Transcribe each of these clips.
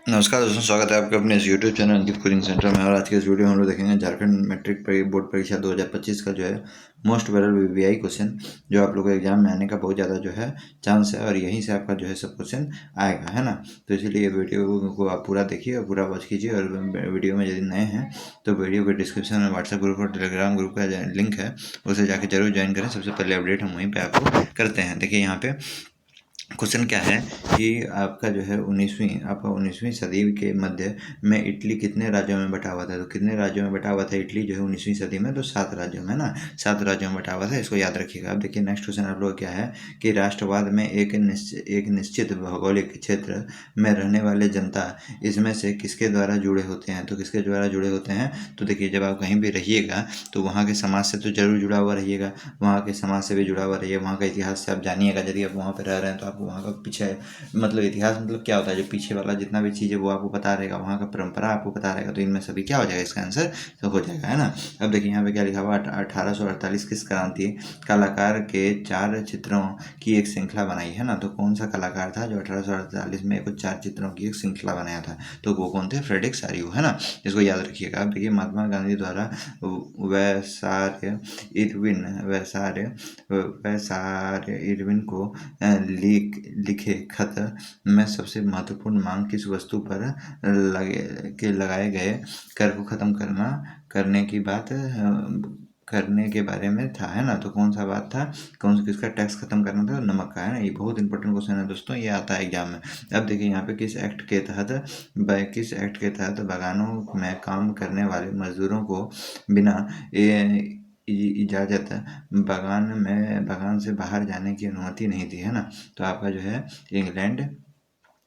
नमस्कार दोस्तों, स्वागत है आपके अपने इस यूट्यूब चैनल अंकित कोचिंग सेंटर में। और आज के इस वीडियो में हम लोग देखेंगे झारखंड मैट्रिक बोर्ड परीक्षा 2025 का जो है मोस्ट वायरल वीवीआई क्वेश्चन, जो आप लोगों को एग्जाम में आने का बहुत ज़्यादा जो है चांस है, और यहीं से आपका जो है सब क्वेश्चन आएगा, है ना। तो इसीलिए वीडियो को आप पूरा देखिए और पूरा वॉच कीजिए। और वीडियो में यदि नए हैं तो वीडियो के डिस्क्रिप्शन में व्हाट्सएप ग्रुप और टेलीग्राम ग्रुप का लिंक है, उसे जाके जरूर ज्वाइन करें। सबसे पहले अपडेट हम वहीं पर आपको करते हैं। देखिए यहाँ पे क्वेश्चन क्या है कि आपका जो है 19वीं सदी के मध्य में इटली कितने राज्यों में बटा हुआ था। तो कितने राज्यों में बटा हुआ था इटली जो है 19वीं सदी में? तो 7 राज्यों में, ना, 7 राज्यों में बटा हुआ था। इसको याद रखिएगा। अब देखिए नेक्स्ट क्वेश्चन आप लोग क्या है कि राष्ट्रवाद में एक निश्चित भौगोलिक क्षेत्र में रहने वाले जनता इसमें से किसके द्वारा जुड़े होते हैं। तो किसके द्वारा जुड़े होते हैं? तो देखिए, जब आप कहीं भी रहिएगा तो वहाँ के समाज से तो जरूर जुड़ा हुआ रहिएगा, वहाँ के समाज से भी जुड़ा हुआ रहिए, वहाँ का इतिहास से आप जानिएगा। यदि आप वहाँ पर रह रहे हैं तो आपको वहाँ का पीछे मतलब इतिहास मतलब क्या होता है, जो पीछे वाला जितना भी चीज़ है वो आपको पता रहेगा, वहाँ का परंपरा आपको पता रहेगा। तो इनमें सभी क्या हो जाएगा, इसका आंसर तो हो जाएगा, है ना। अब देखिए यहाँ पे क्या लिखा हुआ, 1848 किस क्रांति कलाकार के 4 चित्रों की एक श्रृंखला बनाई, है ना। तो कौन सा कलाकार था जो 1848 में कुछ 4 चित्रों की एक श्रृंखला बनाया था? तो वो कौन थे? फ्रेडरिक सारिउ, है ना। इसको याद रखिएगा। अब देखिए महात्मा गांधी द्वारा वैसार्य इरविन को लिखे खत में सबसे महत्वपूर्ण मांग किस वस्तु पर लगाए गए कर को खत्म करने के बारे में था, है ना। तो कौन सा बात था, किसका टैक्स खत्म करना था? नमक का, है ना। ये बहुत इंपॉर्टेंट क्वेश्चन है दोस्तों, ये आता है एग्जाम में। अब देखिए यहाँ पे किस एक्ट के तहत बागानों में काम करने वाले मजदूरों को बिना इजाज़त बागान से बाहर जाने की अनुमति नहीं थी, है ना। तो आपका जो है इंग्लैंड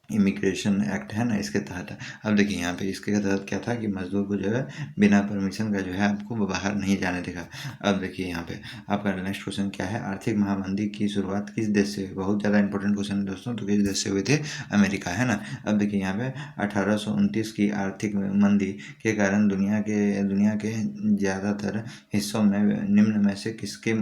इमिग्रेशन एक्ट, है ना, इसके तहत। अब देखिए यहाँ पे इसके तहत क्या था कि मजदूर को जो है बिना परमिशन का जो है आपको बाहर नहीं जाने देगा। अब देखिए यहाँ पे आपका नेक्स्ट क्वेश्चन क्या है, आर्थिक महामंदी की शुरुआत किस देश से हुई? बहुत ज़्यादा इंपॉर्टेंट क्वेश्चन है दोस्तों। तो किस देश से हुए थे? अमेरिका, है ना। अब देखिए यहाँ पे 1829 की आर्थिक मंदी के कारण दुनिया के ज़्यादातर हिस्सों में निम्न में से किसकी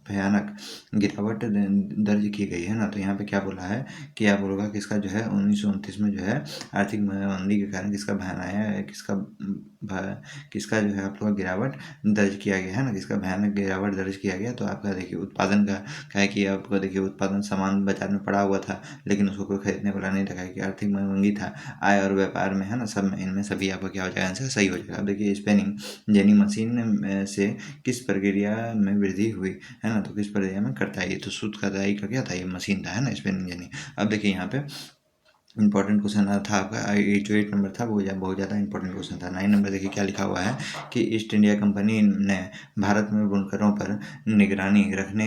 भयानक गिरावट दर्ज की गई, है ना। तो यहाँ पे क्या बोला है कि आप लोगों का किसका जो है 1929 में जो है आर्थिक मंदी के कारण किसका भयान आया है, किसका जो है आप लोग गिरावट दर्ज किया गया, है ना, किसका भयानक गिरावट दर्ज किया गया। तो आपका देखिए उत्पादन का क्या है कि आपको देखिए उत्पादन सामान बाजार में पड़ा हुआ था, लेकिन उसको कोई खरीदने वाला नहीं था कि आर्थिक मंदी था। आय और व्यापार में, है ना, सब में, इनमें सभी आपका क्या हो जाएगा, आंसर सही हो जाएगा। अब देखिए स्पेनिंग जेनी मशीन से किस प्रक्रिया में वृद्धि हुई, है ना। तो किस प्रक्रिया में करता है ये? तो सूत कताई का क्या था, ये मशीन था, है ना, स्पेनिंग जेनी। अब देखिए यहाँ पे इंपॉर्टेंट क्वेश्चन था आपका जो 8 नंबर था, वो बहुत ज़्यादा इंपॉर्टेंट क्वेश्चन था। 9 नंबर देखिए क्या लिखा हुआ है कि ईस्ट इंडिया कंपनी ने भारत में बुनकरों पर निगरानी रखने,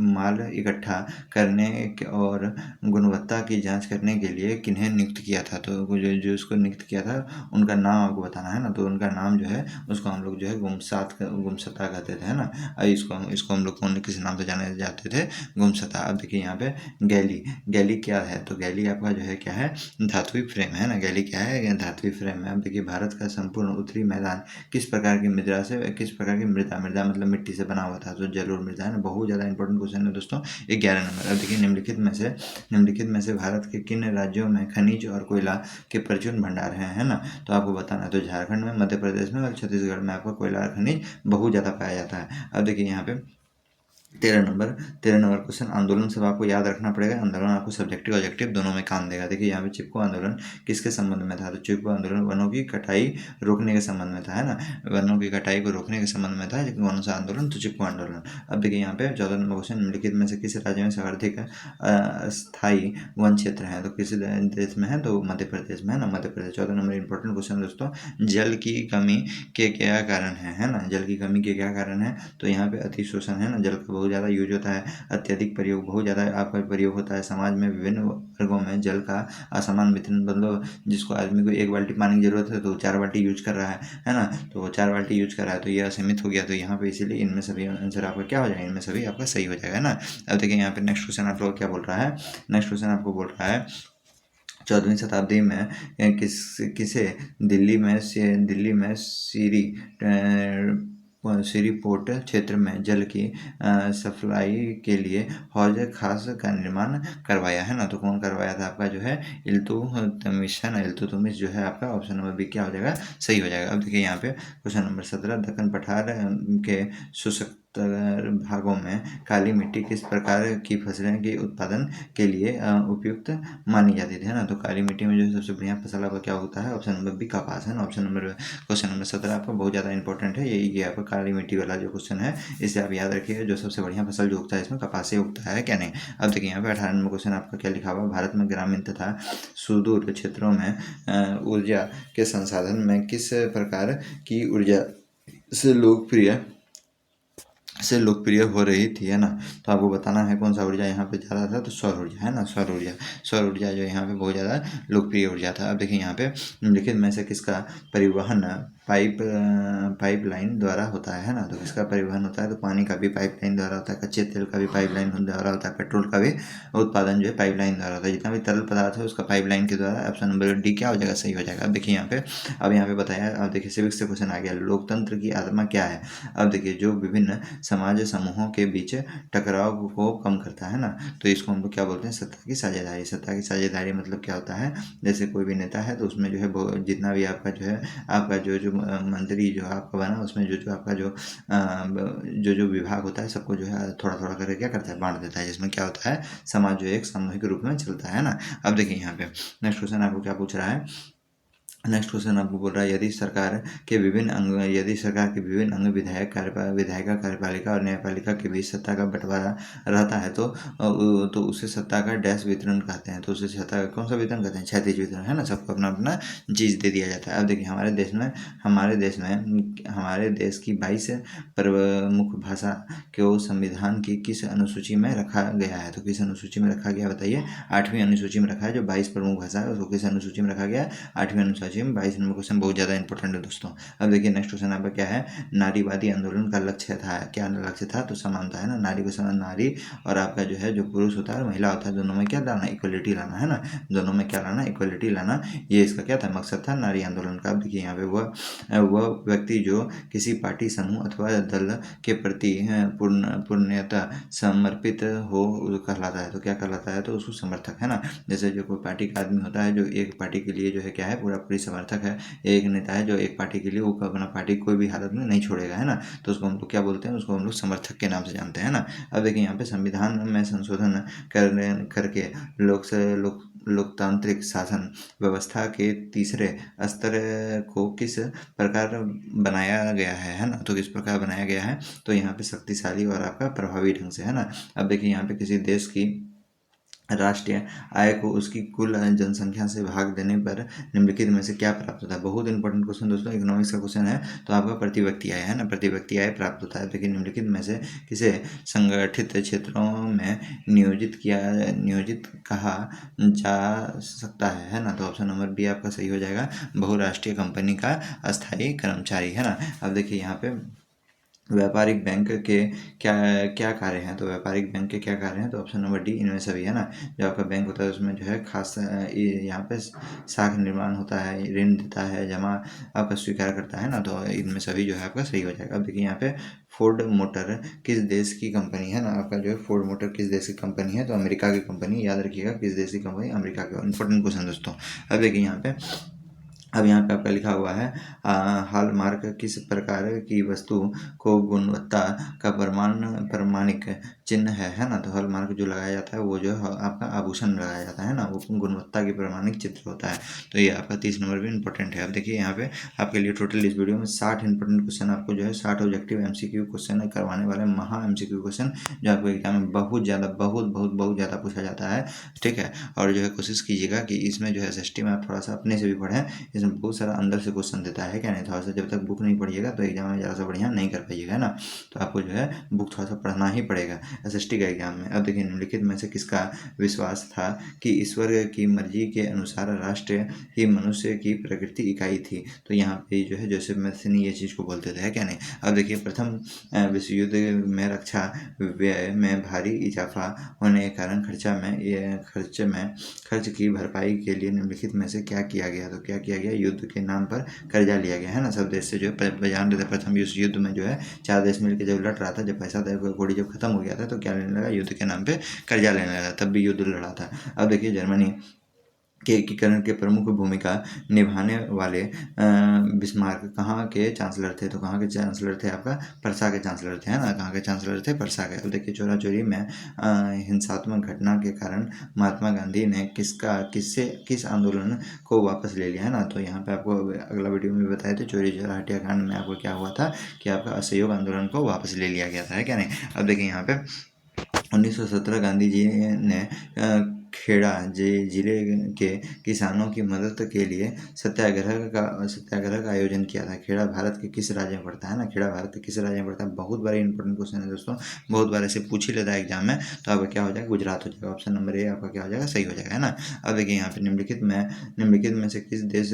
माल इकट्ठा करने और गुणवत्ता की जांच करने के लिए किन्हें नियुक्त किया था। तो जो उसको नियुक्त किया था उनका नाम आपको बताना है ना। तो उनका नाम जो है उसको हम लोग जो है गुमसता कहते थे, है ना। इसको हम लोग कौन किस नाम से जाने जाते थे? गुमसता। अब देखिए यहाँ पे गैली क्या है? तो गैली आपका जो है क्या है? धात्विक फ्रेम, है ना। गैली क्या है? धात्विक फ्रेम है। अब देखिए भारत का संपूर्ण उत्तरी मैदान किस प्रकार की मृदा मतलब मिट्टी से बना हुआ था? तो जलोढ़ मृदा, है ना। बहुत ज़्यादा इंपॉर्टेंट क्वेश्चन है दोस्तों। 11 नंबर। अब देखिए निम्नलिखित में से भारत के किन राज्यों में खनिज और कोयला के प्रचुर भंडार हैं, है ना। तो आपको बताना है। तो झारखंड में, मध्य प्रदेश में और छत्तीसगढ़ में आपका कोयला और खनिज बहुत ज़्यादा पाया जाता है। अब देखिए यहाँ पे 13 नंबर क्वेश्चन, आंदोलन सब आपको याद रखना पड़ेगा। आंदोलन आपको सब्जेक्टिव ऑब्जेक्टिव दोनों में काम देगा। देखिए यहाँ पे चिपको आंदोलन किसके संबंध में था? तो चिपको आंदोलन वनों की कटाई रोकने के संबंध में था, है ना। वनों की कटाई को रोकने के संबंध में था, लेकिन कौन सा आंदोलन? तो चिपको आंदोलन। अब देखिए यहाँ पे 14 नंबर क्वेश्चन, निम्नलिखित में से किस राज्य में सर्वाधिक स्थायी वन क्षेत्र है? तो किस देश में है? तो मध्य प्रदेश में, है ना, Madhya Pradesh. 14 number important question दोस्तों, जल की कमी के क्या कारण है ना। जल की कमी के क्या कारण है? तो यहाँ पे अतिशोषण, है ना, जल का बहुत ज़्यादा यूज होता है, अत्यधिक प्रयोग बहुत ज़्यादा आपका प्रयोग होता है। समाज में विभिन्न वर्गों में जल का असमान वितरण, मतलब जिसको आदमी को 1 बाल्टी पानी की जरूरत है तो 4 बाल्टी यूज कर रहा है ना। तो वो 4 बाल्टी यूज कर रहा है, तो ये असीमित हो गया। तो यहाँ पे इसीलिए इनमें सभी आंसर आपका क्या हो जाएगा? इनमें सभी आपका सही हो जाएगा, है ना। अब देखिए यहाँ पे नेक्स्ट क्वेश्चन आप लोग क्या बोल रहा है। नेक्स्ट क्वेश्चन आपको बोल रहा है 14वीं शताब्दी में किसे दिल्ली में सीरी श्रीपोर्ट क्षेत्र में जल की सप्लाई के लिए हौज खास का निर्माण करवाया, है ना। तो कौन करवाया था आपका जो है इल्तुतमिश, है ना। इल्तुतमिश जो है आपका ऑप्शन नंबर बी क्या हो जाएगा, सही हो जाएगा। अब देखिए यहाँ पे क्वेश्चन नंबर 17, दक्कन पठार के शुष्क भागों में काली मिट्टी किस प्रकार की फसलें के उत्पादन के लिए उपयुक्त मानी जाती थी, है ना। तो काली मिट्टी में जो है सबसे बढ़िया फसल आपका क्या होता है, ऑप्शन नंबर बी कपास, है ना। क्वेश्चन नंबर 17 आपका बहुत ज़्यादा इंपॉर्टेंट है, ये आपका काली मिट्टी वाला जो क्वेश्चन है इसे आप याद रखिएगा। जो सबसे बढ़िया फसल जो उगता है इसमें कपास से उगता है क्या नहीं। अब देखिए यहाँ पे 18 नंबर क्वेश्चन आपका क्या लिखा हुआ है, भारत में ग्रामीण तथा सुदूर क्षेत्रों में ऊर्जा के संसाधन में किस प्रकार की ऊर्जा से लोकप्रिय हो रही थी, है ना। तो आपको बताना है कौन सा ऊर्जा यहाँ पे ज़्यादा था, तो सौर ऊर्जा, है ना। सौर ऊर्जा जो यहाँ पे बहुत ज़्यादा लोकप्रिय ऊर्जा था। अब देखिए यहाँ पे निम्नलिखित में से किसका परिवहन पाइपलाइन द्वारा होता है ना। तो किसका परिवहन होता है, तो पानी का भी पाइपलाइन द्वारा होता है, कच्चे तेल का भी पाइपलाइन द्वारा होता है, पेट्रोल का भी उत्पादन जो है पाइपलाइन द्वारा होता है। जितना भी तरल पदार्थ है उसका पाइपलाइन के द्वारा। ऑप्शन नंबर डी क्या हो जाएगा, सही हो जाएगा। अब देखिए यहाँ पे बताया, अब देखिए सिविक्स से क्वेश्चन आ गया, लोकतंत्र की आत्मा क्या है। अब देखिए जो विभिन्न समाज समूहों के बीच टकराव को कम करता है ना, तो इसको हम लोग क्या बोलते हैं, सत्ता की साझेदारी। सत्ता की साझेदारी मतलब क्या होता है, जैसे कोई भी नेता है तो उसमें जो है जितना भी आपका जो है आपका जो मंत्री जो आपका बना उसमें जो आपका जो विभाग होता है सबको जो है थोड़ा थोड़ा करके क्या करता है, बांट देता है, जिसमें क्या होता है समाज जो एक सामूहिक रूप में चलता है ना। अब देखिए यहाँ पे नेक्स्ट क्वेश्चन आपको क्या पूछ रहा है, नेक्स्ट क्वेश्चन आपको बोल रहा है, यदि सरकार के विभिन्न अंग विधायिका कार्यपालिका और न्यायपालिका के बीच सत्ता का बंटवारा रहता है तो उसे सत्ता का डैश वितरण कहते हैं। तो उसे सत्ता का कौन सा वितरण कहते हैं, क्षैतिज वितरण, है ना। सबको अपना अपना चीज़ दे दिया जाता है। अब देखिए हमारे देश की 22 प्रमुख भाषा को संविधान की किस अनुसूची में रखा गया है। तो किस अनुसूची में रखा गया बताइए, 8वीं अनुसूची में रखा है। जो 22 प्रमुख भाषा है उसको किस अनुसूची में रखा गया है, 8वीं अनुसूची में। 22 नंबर क्वेश्चन बहुत ज़्यादा इंपॉर्टेंट है दोस्तों। अब देखिए नेक्स्ट क्वेश्चन आपका क्या है, नारीवादी आंदोलन का लक्ष्य था, क्या लक्ष्य था, तो समानता, है ना। नारी को समान, नारी और आपका जो है जो पुरुष होता है और महिला होता है दोनों में क्या लाना, इक्वलिटी लाना, है ना। दोनों में क्या लाना, इक्वलिटी लाना, ये इसका क्या था, मकसद था नारी आंदोलन का। अब देखिए यहाँ पे वह व्यक्ति जो किसी पार्टी समूह अथवा दल के प्रति पूर्णतः समर्पित हो कहलाता है। तो क्या कहलाता है, तो उसको समर्थक, है ना। जैसे जो कोई पार्टी का आदमी होता है जो एक पार्टी के लिए जो है क्या है, पूरा पूरी समर्थक है। एक नेता है जो एक पार्टी के लिए वो अपना पार्टी कोई भी हालत में नहीं छोड़ेगा, है ना। तो उसको हम लोग क्या बोलते हैं, उसको हम लोग समर्थक के नाम से जानते हैं ना। अब देखिए यहाँ पे संविधान में संशोधन करके लोकतांत्रिक शासन व्यवस्था के तीसरे स्तर को किस प्रकार बनाया गया है ना। तो किस प्रकार बनाया गया है, तो यहाँ पे शक्तिशाली और आपका प्रभावी ढंग से, है ना। अब देखिए यहाँ पे किसी देश की राष्ट्रीय आय को उसकी कुल जनसंख्या से भाग देने पर निम्नलिखित में से क्या प्राप्त होता है। बहुत इंपॉर्टेंट क्वेश्चन दोस्तों, इकोनॉमिक्स का क्वेश्चन है। तो आपका प्रति व्यक्ति आय, है ना, प्रति व्यक्ति आय प्राप्त होता है। देखिए निम्नलिखित में से किसे संगठित क्षेत्रों में नियोजित कहा जा सकता है ना। तो ऑप्शन नंबर बी आपका सही हो जाएगा, बहुराष्ट्रीय कंपनी का अस्थायी कर्मचारी, है ना। अब देखिए यहाँ पे व्यापारिक बैंक के क्या क्या कार्य हैं, तो व्यापारिक बैंक के क्या कार्य हैं, तो ऑप्शन नंबर डी इनमें सभी, है ना। जो आपका बैंक होता है उसमें जो है खास यहाँ पे साख निर्माण होता है, ऋण देता है, जमा आपका स्वीकार करता है ना। तो इनमें सभी जो है आपका सही हो जाएगा। अब देखिए यहाँ पे फोर्ड मोटर किस देश की कंपनी है ना। आपका जो है फोर्ड मोटर किस देश की कंपनी है, तो अमेरिका की कंपनी, याद रखिएगा किस देश की कंपनी, अमेरिका की। इंपॉर्टेंट क्वेश्चन दोस्तों। अब देखिए यहाँ पे आपका लिखा हुआ है, हॉलमार्क किस प्रकार की वस्तु को गुणवत्ता का प्रमाणिक चिन्ह है ना। तो हॉलमार्क जो लगाया जाता है वो जो है आपका आभूषण लगाया जाता है ना, वो गुणवत्ता की प्रमाणिक चित्र होता है। तो ये आपका 30 नंबर भी इंपॉर्टेंट है। अब देखिए यहाँ पे आपके लिए टोटल इस वीडियो में 60 इंपॉर्टेंट क्वेश्चन आपको जो है 60 ऑब्जेक्टिव MCQ क्वेश्चन करवाने वाले महा MCQ क्वेश्चन जो आपको एग्जाम में बहुत ज़्यादा पूछा जाता है, ठीक है। और जो है कोशिश कीजिएगा कि इसमें जो है SST में आप थोड़ा सा अपने से भी पढ़ें, इसमें बहुत सारा अंदर से क्वेश्चन देता है, क्या नहीं। थोड़ा सा जब तक बुक नहीं पढ़िएगा तो एग्जाम में ज़रा सा बढ़िया नहीं कर पाइएगा, है ना। तो आपको जो है बुक थोड़ा सा पढ़ना ही पड़ेगा। एसएसटी का एग्जाम में। अब देखिए निम्नलिखित में से किसका विश्वास था कि ईश्वर की मर्जी के अनुसार राष्ट्र ही मनुष्य की प्रकृति इकाई थी। तो यहाँ पे जो है जोसेफ मैथनी ये चीज़ को बोलते थे, है क्या नहीं। अब देखिए प्रथम विश्व युद्ध में रक्षा व्यय में भारी इजाफा होने के कारण खर्च की भरपाई के लिए निम्नलिखित में से क्या किया गया। तो क्या किया गया, युद्ध के नाम पर कर्जा लिया गया, है ना। सब देश से जो है जान रहे थे, प्रथम विश्व युद्ध में जो है 4 देश मिलकर जब लड़ रहा था, जब पैसा कौड़ी जब खत्म हो गया था, तो क्या लेने लगा, युद्ध के नाम पे कर्जा लेने लगा, तब भी युद्ध लड़ा था। अब देखिए जर्मनी के एकीकरण के प्रमुख भूमिका निभाने वाले बिस्मार्क कहाँ के चांसलर थे। तो कहाँ के चांसलर थे, आपका परसा के चांसलर थे, है ना। कहाँ के चांसलर थे, परसा के। अब देखिए चोरा चोरी में हिंसात्मक घटना के कारण महात्मा गांधी ने किस आंदोलन को वापस ले लिया, है ना। तो यहाँ पे आपको अगला वीडियो में बताए थे, चोरी चोरा हत्याकांड में आपको क्या हुआ था कि आपका असहयोग आंदोलन को वापस ले लिया गया था, है क्या नहीं। अब देखिए यहाँ पे 1917 गांधी जी ने खेड़ा जिले के किसानों की मदद के लिए सत्याग्रह का आयोजन किया था। खेड़ा भारत के किस राज्य में पड़ता है ना, खेड़ा भारत के किस राज्य में पड़ता है, बहुत बार इंपॉर्टेंट क्वेश्चन है दोस्तों, बहुत बार ऐसे पूछ ही लेता है एग्जाम में। तो आपका क्या हो जाएगा, गुजरात हो जाएगा, ऑप्शन नंबर ए आपका क्या हो जाएगा, सही हो जाएगा, है ना। अब देखिए यहाँ पे निम्नलिखित में से किस देश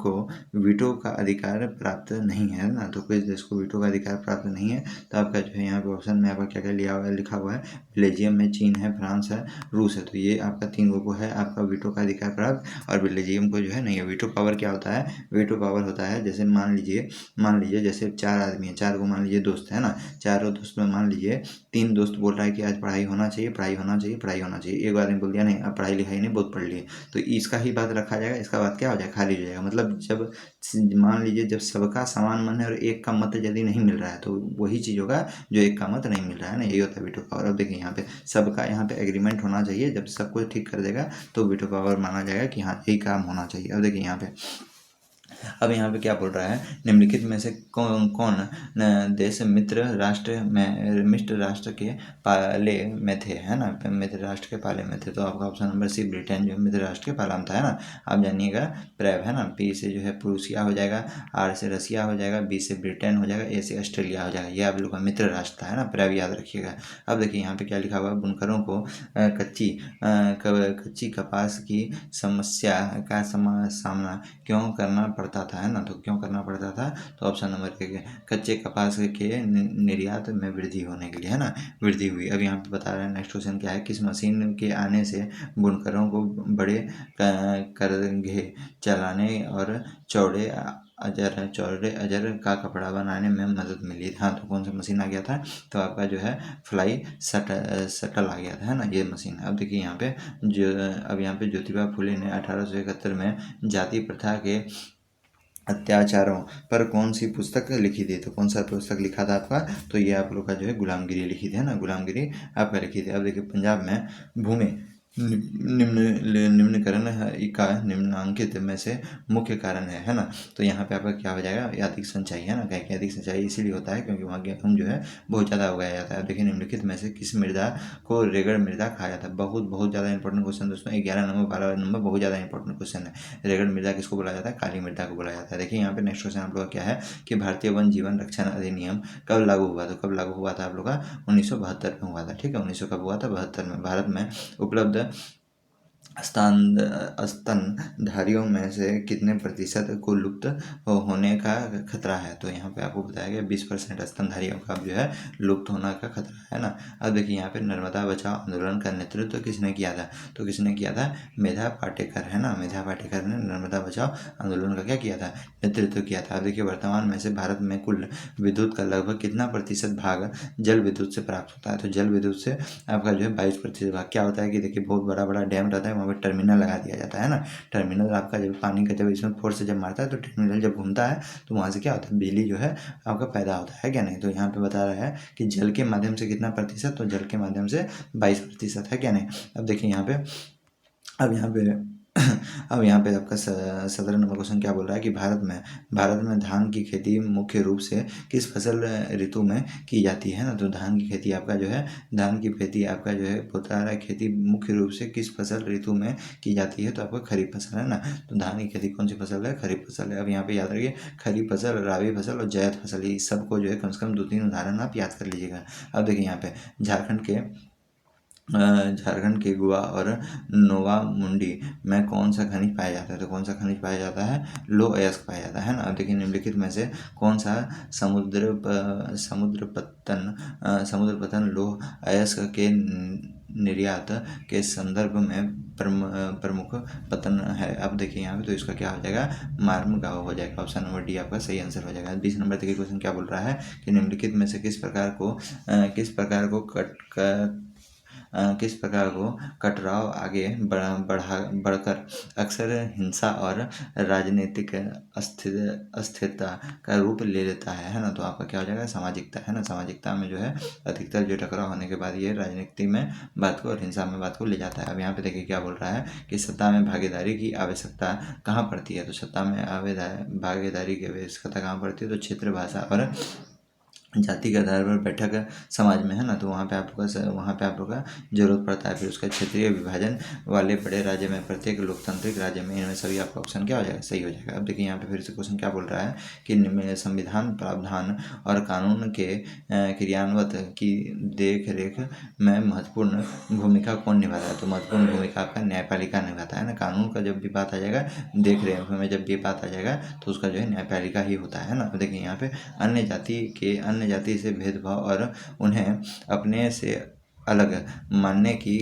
को वीटो का अधिकार प्राप्त नहीं है ना। तो किस देश को वीटो का अधिकार प्राप्त नहीं है, तो आपका जो है यहाँ पे ऑप्शन में आपका क्या क्या लिखा हुआ है, बेल्जियम में, चीन है, फ्रांस है, रूस है। तो ये आपका 3 को है आपका वीटो का अधिकार प्राप्त, और बेल्जियम को जो है नहीं है। वीटो पावर क्या होता है, वीटो पावर होता है जैसे मान लीजिए जैसे 4 आदमी है, 4 को मान लीजिए दोस्त है ना, चारों दोस्त में मान लीजिए 3 दोस्त बोल रहा है कि आज पढ़ाई होना चाहिए, पढ़ाई होना चाहिए, पढ़ाई होना चाहिए। एक आदमी बोल दिया नहीं अब पढ़ाई लिखाई नहीं, बहुत पढ़ लिए, तो इसका ही बात रखा जाएगा, इसका बात क्या हो जाएगा, खाली हो जाएगा। मतलब जब मान लीजिए जब सबका समान मन है और एक का मत यदि नहीं मिल रहा है, तो वही चीज़ होगा जो एक का मत नहीं मिल रहा है ना, यही होता है वीटो पावर। अब देखिए यहाँ पे सबका यहाँ पे एग्रीमेंट होना चाहिए, जब सब कुछ ठीक कर देगा तो वीटो पावर माना जाएगा कि हाँ यही काम होना चाहिए। अब देखिए यहाँ पे क्या बोल रहा है, निम्नलिखित में से कौन कौन देश मित्र राष्ट्र के पाले में थे, है ना, मित्र राष्ट्र के पाले में थे। तो आपका ऑप्शन नंबर सी ब्रिटेन जो है मित्र राष्ट्र के पाला में था, है ना। आप जानिएगा प्रेव, है ना, पी से जो है प्रूसिया हो जाएगा, आर से रसिया हो जाएगा, बी से ब्रिटेन हो जाएगा, ए से ऑस्ट्रेलिया हो जाएगा। ये आप लोग का मित्र राष्ट्र था, है ना, प्रेव याद रखिएगा। अब देखिए यहाँ पे क्या लिखा हुआ है, बुनकरों को कच्ची कपास की समस्या का सामना क्यों करना पड़ता था, है ना। तो क्यों करना पड़ता था, तो ऑप्शन नंबर एक कच्चे कपास के निर्यात में वृद्धि होने के लिए, है ना, वृद्धि हुई। अब यहाँ पे बता रहे हैं नेक्स्ट क्वेश्चन क्या है, किस मशीन के आने से बुनकरों को बड़े करघे चलाने और चौड़े अजर का कपड़ा बनाने में मदद मिली। हाँ, तो कौन सा मशीन आ गया था, तो आपका जो है फ्लाई सटल आ गया था, है ना, ये मशीन। अब देखिए यहाँ पे ज्योतिबा फुले ने 1871 में जाति प्रथा के अत्याचारों पर कौन सी पुस्तक लिखी थी। तो कौन सा पुस्तक लिखा था आपका, तो ये आप लोग का जो है गुलामगिरी लिखी थी, है ना, गुलामगिरी आपका लिखी थी। अब देखिए पंजाब में भूमि निम्नकरण का निम्नांकित में से मुख्य कारण है ना। तो यहाँ पे आपका क्या हो जाएगा, अधिक सिंचाई, है ना। कहीं की अधिक सिंचाई इसीलिए होता है क्योंकि वहाँ गेहूँ जो है बहुत ज़्यादा उगाया जाता है। देखिए निम्नलिखित में से किस मृदा को रेगड़ मृदा कहा जाता है। बहुत ज़्यादा इंपॉर्टेंट क्वेश्चन दोस्तों, 11 नंबर 12 नंबर बहुत ज़्यादा इंपॉर्टेंट क्वेश्चन है। रेगड़ मृदा किसको बोला जाता है, काली मृदा को बोला जाता है। देखिए यहाँ पे नेक्स्ट क्वेश्चन आप लोग का क्या है कि भारतीय वन जीवन रक्षण अधिनियम कब लागू हुआ। तो कब लागू हुआ था आप लोग का, 1972 में हुआ था, ठीक है। 1900 कब हुआ था, 72 में। भारत में उपलब्ध स्तनधारियों में से कितने प्रतिशत को लुप्त होने का खतरा है। तो यहाँ पे आपको बताया गया 20% स्तनधारियों का जो है लुप्त होने का खतरा है ना। अब देखिए यहाँ पे नर्मदा बचाओ आंदोलन का नेतृत्व किसने किया था, तो किसने किया था, मेधा पाटेकर, है ना। मेधा पाटेकर ने नर्मदा बचाओ आंदोलन का क्या किया था, नेतृत्व किया था। अब देखिए वर्तमान में से भारत में कुल विद्युत का लगभग कितना प्रतिशत भाग जल विद्युत से प्राप्त होता है। तो जल विद्युत से आपका जो है 22% भाग। क्या होता है कि देखिए बहुत बड़ा बड़ा डैम रहता है, वहाँ पे टर्मिनल लगा दिया जाता है ना। टर्मिनल आपका जब पानी का जब इसमें फोर्स से जब मारता है तो टर्मिनल जब घूमता है तो वहाँ से क्या होता है, बिजली जो है आपका पैदा होता है क्या नहीं। तो यहाँ पे बता रहा है कि जल के माध्यम से कितना प्रतिशत, तो जल के माध्यम से 22% है क्या नहीं। अब देखिए यहाँ पे अब यहाँ पे आपका 17 नंबर क्वेश्चन क्या बोल रहा है कि भारत में धान की खेती मुख्य रूप से किस फसल ऋतु में की जाती है ना। तो धान की खेती आपका जो है, धान की खेती आपका जो है बता रहा है खेती मुख्य रूप से किस फसल ऋतु में की जाती है, तो आपका खरीफ फसल है ना। तो धान की खेती कौन सी फसल है, खरीफ फसल है। अब यहाँ पे याद रखिए खरीफ फसल, राबी फसल और जायद फसल, ये सबको जो है कम से कम 2-3 उदाहरण आप याद कर लीजिएगा। अब देखिए यहाँ पे झारखंड के गोवा और नोवा मुंडी में कौन सा खनिज पाया जाता है, तो कौन सा खनिज पाया जाता है, लौह अयस्क पाया जाता है ना। अब देखिए निम्नलिखित में से कौन सा समुद्र पतन लौह अयस्क के निर्यात के संदर्भ में प्रमुख पतन है। अब देखिए यहाँ पे तो इसका क्या हो जाएगा, मार्मगांव हो जाएगा। ऑप्शन नंबर डी आपका सही आंसर हो जाएगा। 20 नंबर देखिए क्वेश्चन क्या बोल रहा है कि निम्नलिखित में से किस प्रकार को कटराव आगे बढ़कर अक्सर हिंसा और राजनीतिक अस्थिरता का रूप ले लेता है ना। तो आपका क्या हो जाएगा, सामाजिकता है ना। सामाजिकता में जो है अधिकतर जो टकराव होने के बाद ये राजनीति में बात को और हिंसा में बात को ले जाता है। अब यहाँ पे देखिए क्या बोल रहा है कि सत्ता में भागीदारी की आवश्यकता कहाँ पड़ती है, तो सत्ता में भागीदारी की आवश्यकता कहाँ पड़ती है, तो क्षेत्र, भाषा और जाति के आधार पर बैठक समाज में है ना। तो वहाँ पे आप लोग का जरूरत पड़ता है। फिर उसका क्षेत्रीय विभाजन वाले बड़े राज्य में, प्रत्येक लोकतांत्रिक राज्य में, इनमें सभी आपका ऑप्शन क्या हो जाएगा, सही हो जाएगा। अब देखिए यहाँ पे फिर से क्वेश्चन क्या बोल रहा है कि संविधान प्रावधान और कानून के क्रियान्वयन की देख रेख में महत्वपूर्ण भूमिका कौन निभाता है, तो महत्वपूर्ण भूमिका आपका न्यायपालिका निभाता है ना। कानून का जब भी बात आ जाएगा, देख रेख में जब भी बात आ जाएगा, तो उसका जो है न्यायपालिका ही होता है ना। तो देखिए यहाँ पे अन्य जाति से भेदभाव और उन्हें अपने से अलग मानने की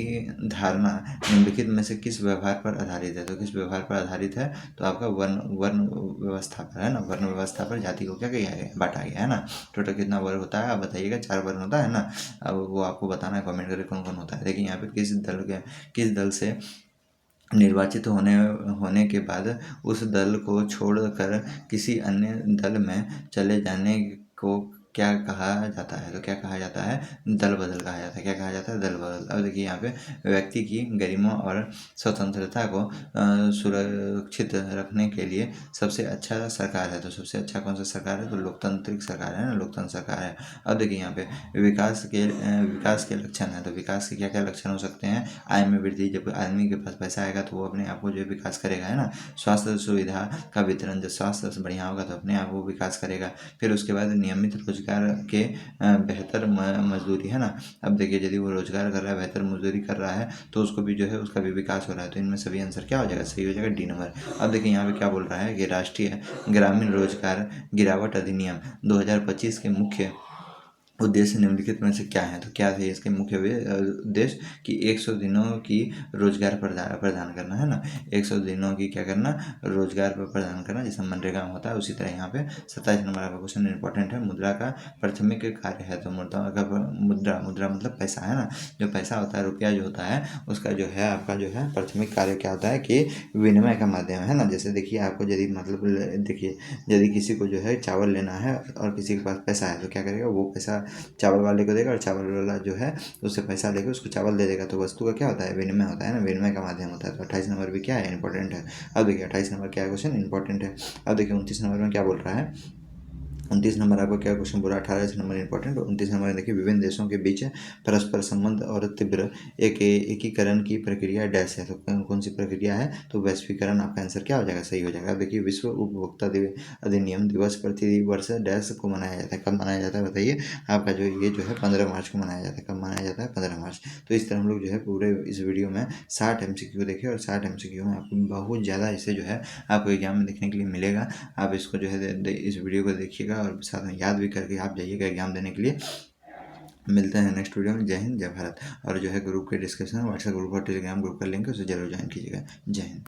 धारणा निम्नलिखित में से किस व्यवहार पर आधारित है, तो किस व्यवहार पर आधारित है, तो आपका वर्ण व्यवस्था पर है ना। वर्ण व्यवस्था पर जाति को क्या किया गया, बांटा गया है ना। टोटल कितना वर्ग होता है आप बताइएगा, 4 वर्ण होता है ना। अब वो आपको बताना है, कमेंट करके कौन कौन होता है। देखिए यहाँ पे किस दल से निर्वाचित होने के बाद उस दल को छोड़कर किसी अन्य दल में चले जाने को क्या कहा जाता है, तो क्या कहा जाता है, दल बदल कहा जाता है। क्या कहा जाता है, दल बदल। अब देखिए यहाँ पे व्यक्ति की गरिमा और स्वतंत्रता को सुरक्षित रखने के लिए सबसे अच्छा सरकार है, तो सबसे अच्छा कौन सा सरकार है, तो लोकतांत्रिक सरकार है ना, लोकतंत्र सरकार है। अब देखिए यहाँ पे विकास के लक्षण है, तो विकास के क्या क्या लक्षण हो सकते हैं, आय में वृद्धि, जब आदमी के पास पैसा आएगा तो वो अपने आप को जो है विकास करेगा है ना। स्वास्थ्य सुविधा का वितरण, जब स्वास्थ्य बढ़िया होगा तो अपने आप वो विकास करेगा। फिर उसके बाद नियमित रोजगार के बेहतर मजदूरी है ना। अब देखिए यदि वो रोजगार कर रहा है, बेहतर मजदूरी कर रहा है, तो उसको भी जो है उसका भी विकास हो रहा है। तो इनमें सभी आंसर क्या हो जाएगा, सही हो जाएगा, डी नंबर। अब देखिए यहाँ पे क्या बोल रहा है कि राष्ट्रीय ग्रामीण रोजगार गिरावट अधिनियम 2025 के मुख्य उद्देश्य निम्नलिखित में से क्या है, तो क्या थे इसके मुख्य उद्देश्य कि 100 दिनों की रोजगार प्रदान करना है ना। 100 दिनों की क्या करना, रोजगार प्रदान करना, जैसे मनरेगा में होता है उसी तरह यहाँ पे। 27 नंबर का क्वेश्चन इंपॉर्टेंट है, मुद्रा का प्राथमिक कार्य है, तो मुद्रा मतलब पैसा है ना। जो पैसा होता है, रुपया जो होता है, उसका जो है आपका जो है प्राथमिक कार्य क्या होता है कि विनिमय का माध्यम है ना। जैसे देखिए आपको यदि मतलब देखिए यदि किसी को जो है चावल लेना है और किसी के पास पैसा है, तो क्या करेगा, वो पैसा चावल वाले को देगा और चावल वाला जो है उससे पैसा लेकर उसको चावल दे देगा। तो वस्तु का क्या होता है, विनिमय होता है ना, विनिमय का माध्यम होता है। तो 28 नंबर भी क्या है, इंपॉर्टेंट है। अब देखिए 28 नंबर क्या क्वेश्चन इंपॉर्टेंट है। अब देखिए 29 नंबर में क्या बोल रहा है, 29 नंबर आपको क्या क्वेश्चन बोला, 18 नंबर इंपॉर्टेंट। 29 नंबर देखिए विभिन्न देशों के बीच परस्पर संबंध और तीव्र एकीकरण की प्रक्रिया डैश है, तो कौन सी प्रक्रिया है, तो वैश्वीकरण आपका आंसर क्या हो जाएगा, सही हो जाएगा। देखिए विश्व उपभोक्ता अधिनियम दिवस प्रति वर्ष डैश को मनाया जाता है, कब मनाया जाता है बताइए आपका, जो ये जो है 15 मार्च को मनाया जाता है। कब मनाया जाता है, 15 मार्च। तो इस तरह हम लोग जो है पूरे इस वीडियो में 60 MCQ देखे और 60 MCQ में आपको बहुत ज़्यादा इससे जो है आपको एग्जाम में देखने के लिए मिलेगा। आप इसको जो है इस वीडियो को देखिएगा और साथ में याद भी करके आप जाइएगा एग्जाम देने के लिए। मिलते हैं नेक्स्ट वीडियो में। जय हिंद, जय भारत। और जो है ग्रुप के डिस्क्रिप्शन में व्हाट्सएप ग्रुप और टेलीग्राम ग्रुप का लिंक है, उसे जरूर ज्वाइन कीजिएगा। जय हिंद।